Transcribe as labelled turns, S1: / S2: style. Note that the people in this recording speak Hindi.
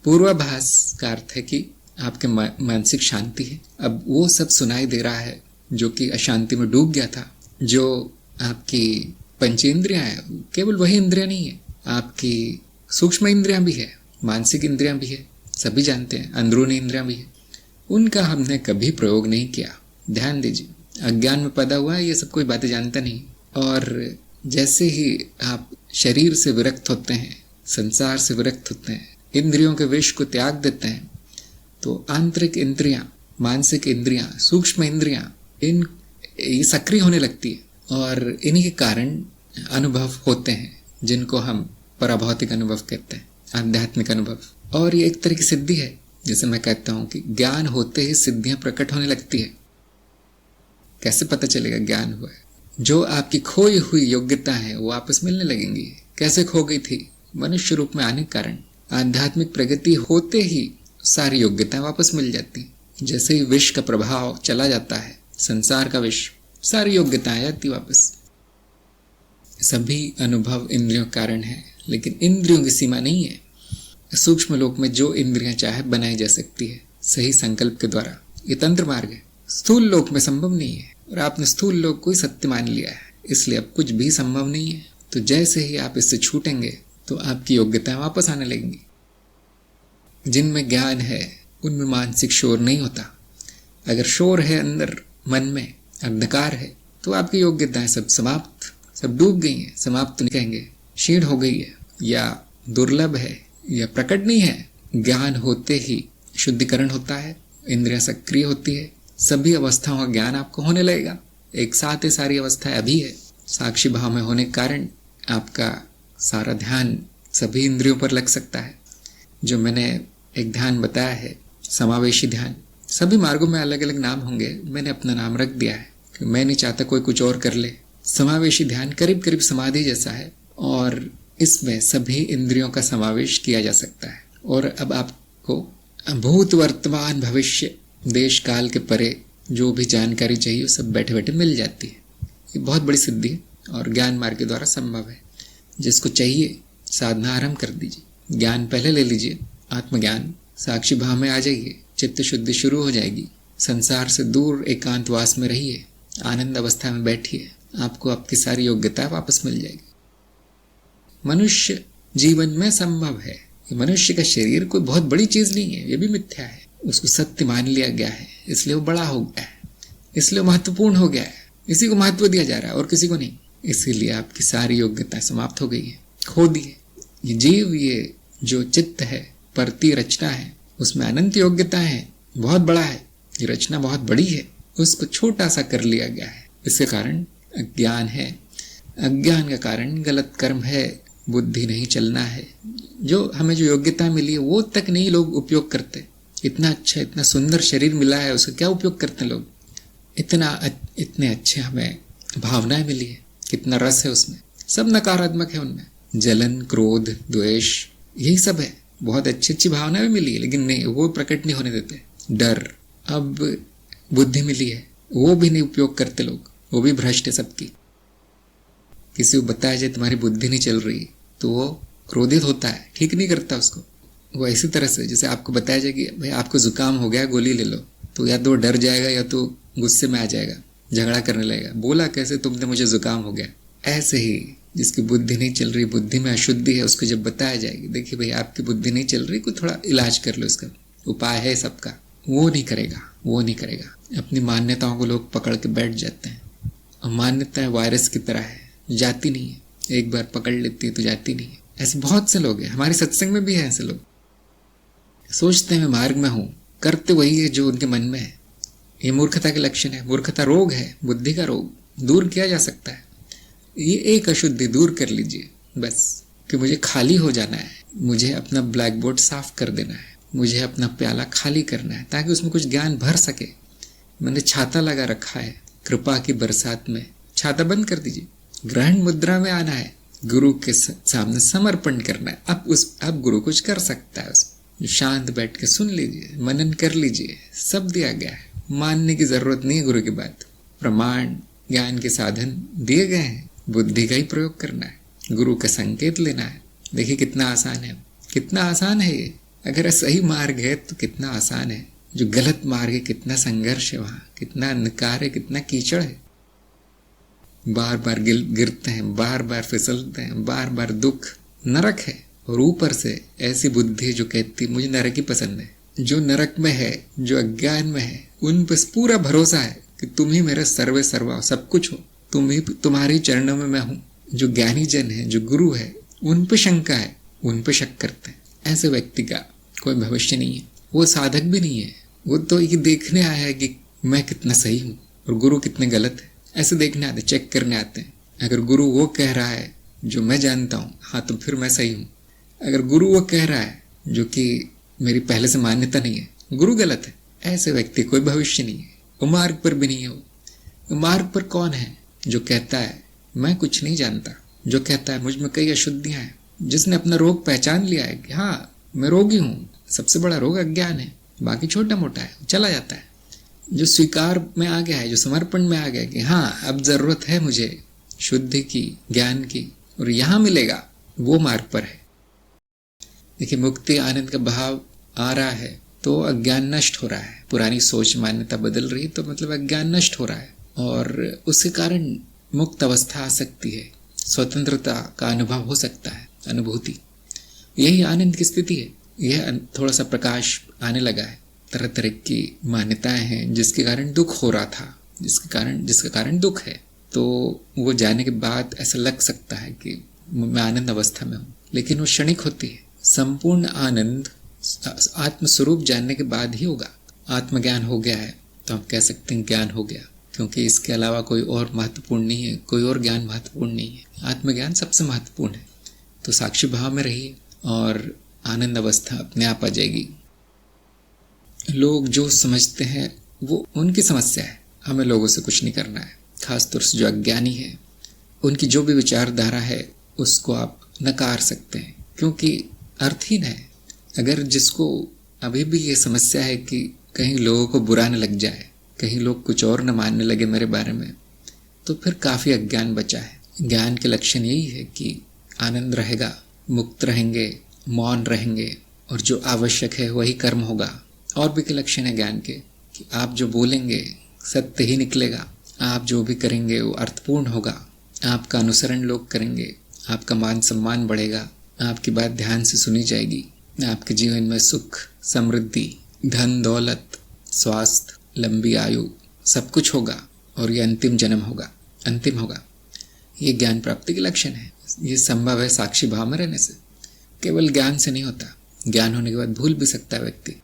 S1: पूर्वाभास का अर्थ है कि आपके मानसिक शांति है। अब वो सब सुनाई दे रहा है जो कि अशांति में डूब गया था। जो आपकी पंचेंद्रियां हैं, केवल वही इंद्रियां नहीं है, आपकी सूक्ष्म इंद्रियां भी है, मानसिक इंद्रियां भी है, सभी जानते हैं, अंदरूनी इंद्रियां भी है। उनका हमने कभी प्रयोग नहीं किया। ध्यान दीजिए, अज्ञान में पैदा हुआ है, ये सब कोई बातें जानता नहीं। और जैसे ही आप शरीर से विरक्त होते हैं, संसार से विरक्त होते हैं, इंद्रियों के विष को त्याग देते हैं, तो आंतरिक इंद्रियां, मानसिक इंद्रियां, सूक्ष्म इंद्रियां ये सक्रिय होने लगती है और इन्हीं के कारण अनुभव होते हैं जिनको हम पराभौतिक अनुभव कहते हैं, आध्यात्मिक अनुभव। और ये एक तरह की सिद्धि है। जैसे मैं कहता हूं कि ज्ञान होते ही सिद्धियां प्रकट होने लगती है। कैसे पता चलेगा ज्ञान हुआ है? जो आपकी खोई हुई योग्यता है वो वापस मिलने लगेंगी। कैसे खो गई थी? मनुष्य रूप में आने के कारण आध्यात्मिक प्रगति होते ही सारी योग्यताएं वापस मिल जाती। जैसे ही विष का प्रभाव चला जाता है, संसार का विष, सारी योग्यताएं आ जाती वापस। सभी अनुभव इंद्रियों के कारण है, लेकिन इंद्रियों की सीमा नहीं है। सूक्ष्म लोक में जो इंद्रियां चाहे बनाई जा सकती है सही संकल्प के द्वारा। ये तंत्र मार्ग है। स्थूल लोक में संभव नहीं है और आपने स्थूल लोक को ही सत्य मान लिया है, इसलिए अब कुछ भी संभव नहीं है। तो जैसे ही आप इससे छूटेंगे तो आपकी योग्यताएं वापस आने लगेंगी। जिनमें ज्ञान है उनमें मानसिक शोर नहीं होता। अगर शोर है अंदर मन में, अंधकार है, तो आपकी योग्यताएं सब समाप्त, सब डूब गई हैं। समाप्त नहीं कहेंगे, क्षीण हो गई है या दुर्लभ है या प्रकट नहीं है। ज्ञान होते ही शुद्धिकरण होता है, इंद्रियां सक्रिय होती है, सभी अवस्थाओं का ज्ञान आपको होने लगेगा। एक साथ ये सारी अवस्थाएं अभी है। साक्षी भाव में होने के कारण आपका सारा ध्यान सभी इंद्रियों पर लग सकता है। जो मैंने एक ध्यान बताया है, समावेशी ध्यान, सभी मार्गों में अलग अलग नाम होंगे, मैंने अपना नाम रख दिया है कि मैं नहीं चाहता कोई कुछ और कर ले। समावेशी ध्यान करीब करीब समाधि जैसा है और इसमें सभी इंद्रियों का समावेश किया जा सकता है। और अब आपको भूत, वर्तमान, भविष्य, देश काल के परे जो भी जानकारी चाहिए वो सब बैठे बैठे मिल जाती है। ये बहुत बड़ी सिद्धि है और ज्ञान मार्ग के द्वारा संभव है। जिसको चाहिए साधना आरंभ कर दीजिए, ज्ञान पहले ले लीजिए, आत्मज्ञान, साक्षी भाव में आ जाइए, चित्त शुद्धि शुरू हो जाएगी। संसार से दूर एकांतवास में रहिए, आनंद अवस्था में बैठिए, आपको आपकी सारी योग्यता वापस मिल जाएगी। मनुष्य जीवन में संभव है। मनुष्य का शरीर कोई बहुत बड़ी चीज नहीं है, ये भी मिथ्या है। उसको सत्य मान लिया गया है, इसलिए वो बड़ा हो गया है, इसलिए वो महत्वपूर्ण हो गया है। इसी को महत्व दिया जा रहा है और किसी को नहीं। इसीलिए आपकी सारी योग्यता समाप्त हो गई है, खो दी है। ये जीव, ये जो चित्त है, परती रचना है, उसमें अनंत योग्यता है, बहुत बड़ा है। ये रचना बहुत बड़ी है, उसको छोटा सा कर लिया गया है। इसके कारण अज्ञान है। अज्ञान का कारण गलत कर्म है, बुद्धि नहीं चलना है। जो हमें जो योग्यता मिली है वो तक नहीं लोग उपयोग करते। इतना अच्छा, इतना सुंदर शरीर मिला है, उसका क्या उपयोग करते हैं लोग? इतने अच्छे हमें भावनाएं मिली है, कितना रस है उसमें, सब नकारात्मक है उनमें। जलन, क्रोध, द्वेष, यही सब है। बहुत अच्छी अच्छी भावनाएं मिली है, लेकिन नहीं, वो प्रकट नहीं होने देते। डर, अब बुद्धि मिली है, वो भी नहीं उपयोग करते लोग, वो भी भ्रष्ट है सबकी। किसी को बताया जाए तुम्हारी बुद्धि नहीं चल रही तो वो क्रोधित होता है, ठीक नहीं करता उसको। वो इसी तरह से जैसे आपको बताया जाए कि भाई आपको जुकाम हो गया, गोली ले लो, तो या तो डर जाएगा या तो गुस्से में आ जाएगा, झगड़ा करने लगेगा। बोला कैसे तुमने, मुझे जुकाम हो गया। ऐसे ही जिसकी बुद्धि नहीं चल रही, बुद्धि में अशुद्धि है, उसको जब बताया जाएगी देखिए भाई आपकी बुद्धि नहीं चल रही, कोई थोड़ा इलाज कर लो, इसका उपाय है सबका, वो नहीं करेगा, वो नहीं करेगा। अपनी मान्यताओं को लोग पकड़ के बैठ जाते हैं और मान्यताएं वायरस की तरह है, जाती नहीं है। एक बार पकड़ लेती है तो जाती नहीं है। ऐसे बहुत से लोग हैं, हमारे सत्संग में भी है ऐसे लोग। सोचते हैं मैं मार्ग में हूं, करते वही है जो उनके मन में है। ये मूर्खता के लक्षण है। मूर्खता रोग है, बुद्धि का रोग, दूर किया जा सकता है। ये एक अशुद्धि दूर कर लीजिए बस, कि मुझे खाली हो जाना है, मुझे अपना ब्लैक बोर्ड साफ कर देना है, मुझे अपना प्याला खाली करना है ताकि उसमें कुछ ज्ञान भर सके। मैंने छाता लगा रखा है, कृपा की बरसात में छाता बंद कर दीजिए। ग्रहण मुद्रा में आना है, गुरु के सामने समर्पण करना है। अब गुरु कुछ कर सकता है, उसमें शांत बैठ के सुन लीजिए, मनन कर लीजिए, सब दिया गया है। मानने की जरूरत नहीं है गुरु की बात। प्रमाण, ज्ञान के साधन दिए गए हैं, बुद्धि का ही प्रयोग करना है, गुरु का संकेत लेना है। देखिए कितना आसान है, कितना आसान है ये। अगर सही मार्ग है तो कितना आसान है, जो गलत मार्ग है कितना संघर्ष है, वहां कितना अंधकार है, कितना कीचड़ है, बार बार गिरते हैं, बार बार फिसलते हैं, बार बार दुख, नरक है। और ऊपर से ऐसी बुद्धि जो कहती मुझे नरक ही पसंद है, जो नरक में है, जो अज्ञान में है, उन पर पूरा भरोसा है कि तुम ही मेरा सर्वे सर्वा सब कुछ हो, तुम्हारे चरणों में मैं हूं। जो ज्ञानी जन है, जो गुरु है, उन पे शंका है, उन पे शक करते हैं। ऐसे व्यक्ति का कोई भविष्य नहीं है, वो साधक भी नहीं है, वो तो ये देखने आया है कि मैं कितना सही हूँ और गुरु कितने गलत है, ऐसे देखने आते, चेक करने आते हैं। अगर गुरु वो कह रहा है जो मैं जानता हूँ, हाँ तो फिर मैं सही हूँ। अगर गुरु वो कह रहा है जो कि मेरी पहले से मान्यता नहीं है, गुरु गलत है, ऐसे व्यक्ति कोई भविष्य नहीं है, वो मार्ग पर भी नहीं है। वो मार्ग पर कौन है? जो कहता है मैं कुछ नहीं जानता, जो कहता है मुझ में कई अशुद्धियां हैं, जिसने अपना रोग पहचान लिया है कि हाँ मैं रोगी हूँ, सबसे बड़ा रोग अज्ञान है, बाकी छोटा मोटा है, चला जाता है। जो स्वीकार में आ गया है, जो समर्पण में आ गया कि हाँ अब जरूरत है मुझे शुद्धि की, ज्ञान की, और यहाँ मिलेगा, वो मार्ग पर है। देखिए, मुक्ति आनंद का भाव आ रहा है तो अज्ञान नष्ट हो रहा है, पुरानी सोच मान्यता बदल रही तो मतलब अज्ञान नष्ट हो रहा है, और उसके कारण मुक्त अवस्था आ सकती है, स्वतंत्रता का अनुभव हो सकता है, अनुभूति। यही आनंद की स्थिति है। यह थोड़ा सा प्रकाश आने लगा है, तरह तरह की मान्यताएं हैं जिसके कारण दुख हो रहा था, जिसके कारण दुख है, तो वो जाने के बाद ऐसा लग सकता है कि मैं आनंद अवस्था में हूँ, लेकिन वो क्षणिक होती है। संपूर्ण आनंद आत्मस्वरूप जानने के बाद ही होगा। आत्मज्ञान हो गया है तो हम कह सकते हैं ज्ञान हो गया, क्योंकि इसके अलावा कोई और महत्वपूर्ण नहीं है, कोई और ज्ञान महत्वपूर्ण नहीं है, आत्मज्ञान सबसे महत्वपूर्ण है। तो साक्षी भाव में रहिए और आनंद अवस्था अपने आप आ जाएगी। लोग जो समझते हैं वो उनकी समस्या है, हमें लोगों से कुछ नहीं करना है। खासतौर से जो अज्ञानी है, उनकी जो भी विचारधारा है उसको आप नकार सकते हैं, क्योंकि अर्थहीन है। अगर जिसको अभी भी ये समस्या है कि कहीं लोगों को बुरा न लग जाए, कहीं लोग कुछ और न मानने लगे मेरे बारे में, तो फिर काफ़ी अज्ञान बचा है। ज्ञान के लक्षण यही है कि आनंद रहेगा, मुक्त रहेंगे, मौन रहेंगे, और जो आवश्यक है वही कर्म होगा। और भी के लक्षण है ज्ञान के कि आप जो बोलेंगे सत्य ही निकलेगा, आप जो भी करेंगे वो अर्थपूर्ण होगा, आपका अनुसरण लोग करेंगे, आपका मान सम्मान बढ़ेगा, आपकी बात ध्यान से सुनी जाएगी, आपके जीवन में सुख, समृद्धि, धन दौलत, स्वास्थ्य, लंबी आयु सब कुछ होगा, और ये अंतिम जन्म होगा, अंतिम होगा। ये ज्ञान प्राप्ति के लक्षण है। ये संभव है साक्षी भाव में रहने से, केवल ज्ञान से नहीं होता। ज्ञान होने के बाद भूल भी सकता है व्यक्ति,